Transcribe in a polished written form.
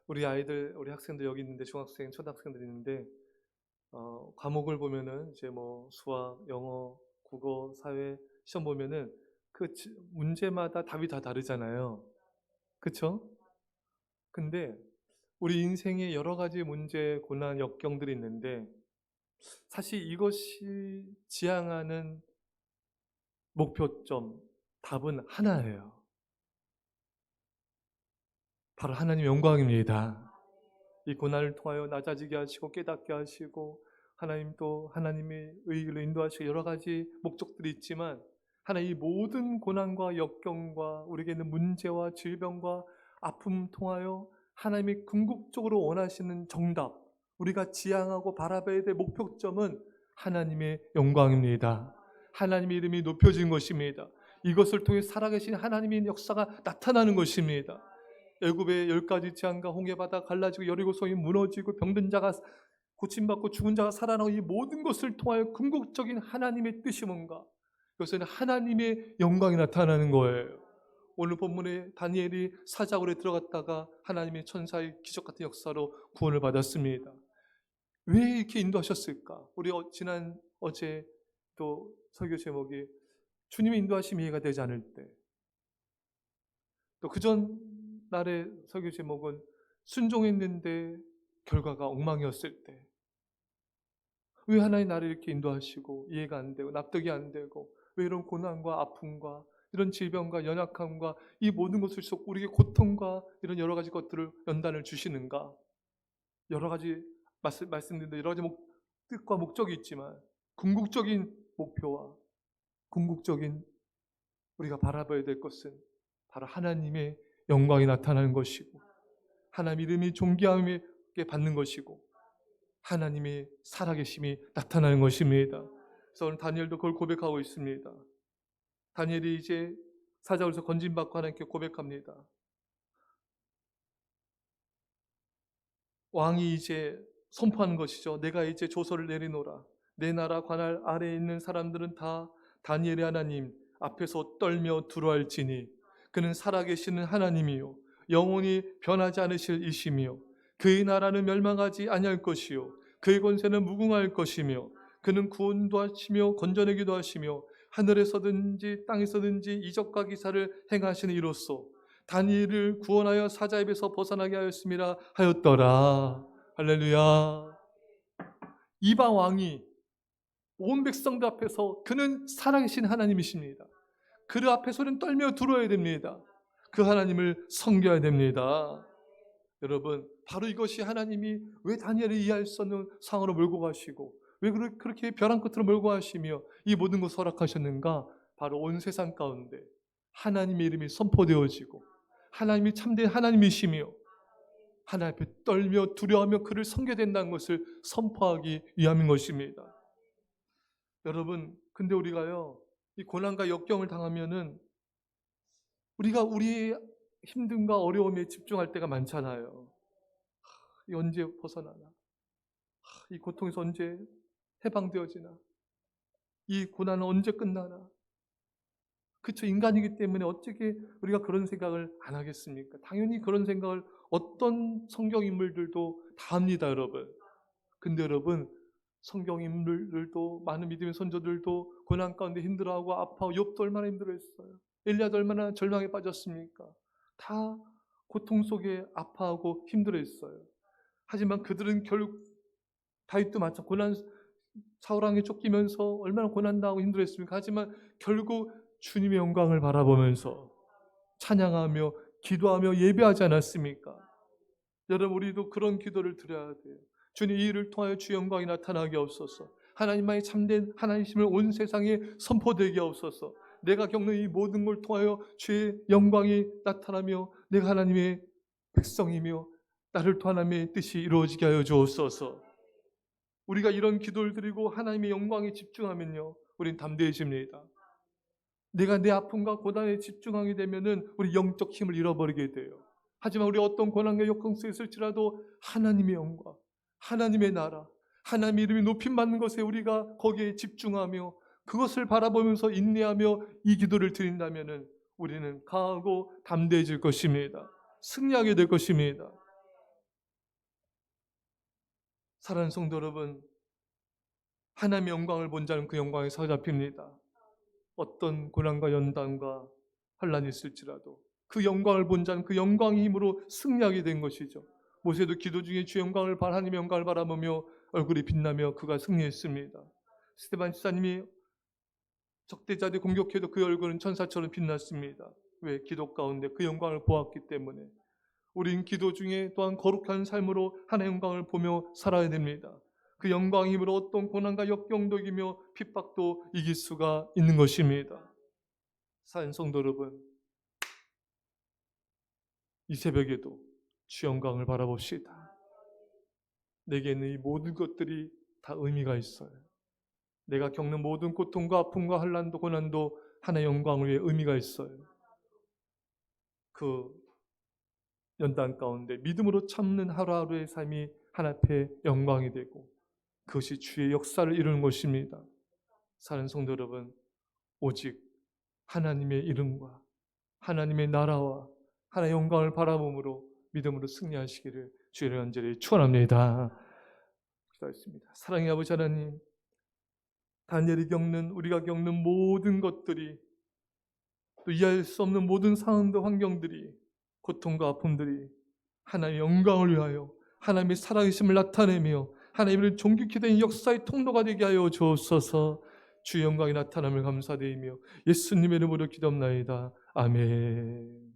우리 아이들, 우리 학생들 여기 있는데 중학생, 초등학생들 있는데 과목을 보면은 이제 뭐 수학, 영어, 국어, 사회 시험 보면은 문제마다 답이 다 다르잖아요. 그쵸? 근데 우리 인생에 여러 가지 문제, 고난, 역경들이 있는데 사실 이것이 지향하는 목표점, 답은 하나예요. 바로 하나님의 영광입니다. 이 고난을 통하여 낮아지게 하시고 깨닫게 하시고 하나님 또 하나님의 의의로 인도하시고 여러 가지 목적들이 있지만 하나님 이 모든 고난과 역경과 우리에게 있는 문제와 질병과 아픔 통하여 하나님이 궁극적으로 원하시는 정답, 우리가 지향하고 바라봐야 될 목표점은 하나님의 영광입니다. 하나님의 이름이 높여진 것입니다. 이것을 통해 살아계신 하나님의 역사가 나타나는 것입니다. 애굽의 10가지 재앙과 홍해바다 갈라지고 여리고성이 무너지고 병든 자가 고침받고 죽은 자가 살아나고 이 모든 것을 통하여 궁극적인 하나님의 뜻이 뭔가? 이것은 하나님의 영광이 나타나는 거예요. 오늘 본문에 다니엘이 사자굴에 들어갔다가 하나님의 천사의 기적 같은 역사로 구원을 받았습니다. 왜 이렇게 인도하셨을까? 우리 어제 또 설교 제목이 주님의 인도하심이 이해가 되지 않을 때, 또 그전 날의 설교 제목은 순종했는데 결과가 엉망이었을 때, 왜 하나님 나를 이렇게 인도하시고 이해가 안 되고 납득이 안 되고 왜 이런 고난과 아픔과 이런 질병과 연약함과 이 모든 것을 속 우리에게 고통과 이런 여러 가지 것들을 연단을 주시는가? 여러 가지 말씀드린 여러 가지 뜻과 목적이 있지만 궁극적인 목표와 궁극적인 우리가 바라봐야 될 것은 바로 하나님의 영광이 나타나는 것이고 하나님 이름이 존귀함에 받는 것이고 하나님의 살아계심이 나타나는 것입니다. 그래서 오늘 다니엘도 그걸 고백하고 있습니다. 다니엘이 이제 사자굴에서 건진받고 하나님께 고백합니다. 왕이 이제 선포하는 것이죠. 내가 이제 조서를 내리노라. 내 나라 관할 아래에 있는 사람들은 다 다니엘의 하나님 앞에서 떨며 두려워할지니 그는 살아계시는 하나님이요 영원히 변하지 않으실 이시며 그의 나라는 멸망하지 아니할 것이요 그의 권세는 무궁할 것이며 그는 구원도 하시며 건져내기도 하시며 하늘에서든지 땅에서든지 이적과 기사를 행하시는 이로써 다니엘을 구원하여 사자 입에서 벗어나게 하였음이라 하였더라. 할렐루야. 이방 왕이 온 백성들 앞에서 그는 살아계신 하나님이십니다. 그 앞에서는 떨며 두려워야 됩니다. 그 하나님을 섬겨야 됩니다. 여러분, 바로 이것이 하나님이 왜 다니엘을 이해할 수 없는 상황으로 몰고 가시고 왜 그렇게 벼랑 끝으로 몰고 가시며 이 모든 것을 허락하셨는가? 바로 온 세상 가운데 하나님의 이름이 선포되어지고 하나님이 참된 하나님이시며 하나님 앞에 떨며 두려워하며 그를 섬겨야 된다는 것을 선포하기 위함인 것입니다. 여러분, 근데 우리가요, 이 고난과 역경을 당하면은 우리가 우리의 힘듦과 어려움에 집중할 때가 많잖아요. 이 언제 벗어나나? 이 고통에서 언제 해방되어지나? 이 고난은 언제 끝나나? 그쵸, 인간이기 때문에 어떻게 우리가 그런 생각을 안 하겠습니까? 당연히 그런 생각을 어떤 성경 인물들도 다 합니다, 여러분. 근데 여러분, 성경 인물들도 많은 믿음의 선조들도 고난 가운데 힘들어하고 아파하고 욥도 얼마나 힘들어했어요. 엘리야도 얼마나 절망에 빠졌습니까? 다 고통 속에 아파하고 힘들어했어요. 하지만 그들은 결국 다윗도 마찬가지 고난 사울왕에 쫓기면서 얼마나 고난당하고 힘들어했습니까? 하지만 결국 주님의 영광을 바라보면서 찬양하며 기도하며 예배하지 않았습니까? 여러분, 우리도 그런 기도를 드려야 돼요. 주님, 이 일을 통하여 주의 영광이 나타나게 없어서 하나님만이 참된 하나님심을 온 세상에 선포되게 없어서 내가 겪는 이 모든 걸 통하여 주의 영광이 나타나며 내가 하나님의 백성이며 나를 통한 하나님의 뜻이 이루어지게 하여 주옵소서. 우리가 이런 기도를 드리고 하나님의 영광에 집중하면요, 우린 담대해집니다. 내가 내 아픔과 고난에 집중하게 되면은 우리 영적 힘을 잃어버리게 돼요. 하지만 우리 어떤 고난과 역경 속에 있을지라도 하나님의 영광, 하나님의 나라, 하나님의 이름이 높임받는 것에 우리가 거기에 집중하며 그것을 바라보면서 인내하며 이 기도를 드린다면은 우리는 강하고 담대해질 것입니다. 승리하게 될 것입니다. 사랑하는 성도 여러분, 하나님의 영광을 본 자는 그 영광에 사로잡힙니다. 어떤 고난과 연단과 환란이 있을지라도 그 영광을 본 자는 그 영광의 힘으로 승리하게 된 것이죠. 모세도 기도 중에 주 영광을 하나님의 영광을 바라보며 얼굴이 빛나며 그가 승리했습니다. 스데반 집사님이 적대자들이 공격해도 그 얼굴은 천사처럼 빛났습니다. 왜? 기도 가운데 그 영광을 보았기 때문에. 우린 기도 중에 또한 거룩한 삶으로 하나님의 영광을 보며 살아야 됩니다. 그 영광의 힘으로 어떤 고난과 역경도 이기며 핍박도 이길 수가 있는 것입니다. 사는 성도 여러분, 이 새벽에도 주 영광을 바라봅시다. 내게는 이 모든 것들이 다 의미가 있어요. 내가 겪는 모든 고통과 아픔과 환난도 고난도 하나의 영광을 위해 의미가 있어요. 그 연단 가운데 믿음으로 참는 하루하루의 삶이 하나님 앞에 영광이 되고 그것이 주의 역사를 이루는 것입니다. 사는 성도 여러분, 오직 하나님의 이름과 하나님의 나라와 하나의 영광을 바라봄으로 믿음으로 승리하시기를 주의 간절히 축원합니다. 기도하겠습니다. 사랑의 아버지 하나님, 다니엘이 겪는 우리가 겪는 모든 것들이 또 이해할 수 없는 모든 상황과 환경들이 고통과 아픔들이 하나님의 영광을 위하여 하나님의 살아계심을 나타내며 하나님을 존귀케 된 역사의 통로가 되게 하여 주옵소서. 주의 영광이 나타남을 감사드리며 예수님의 이름으로 기도합나이다. 아멘.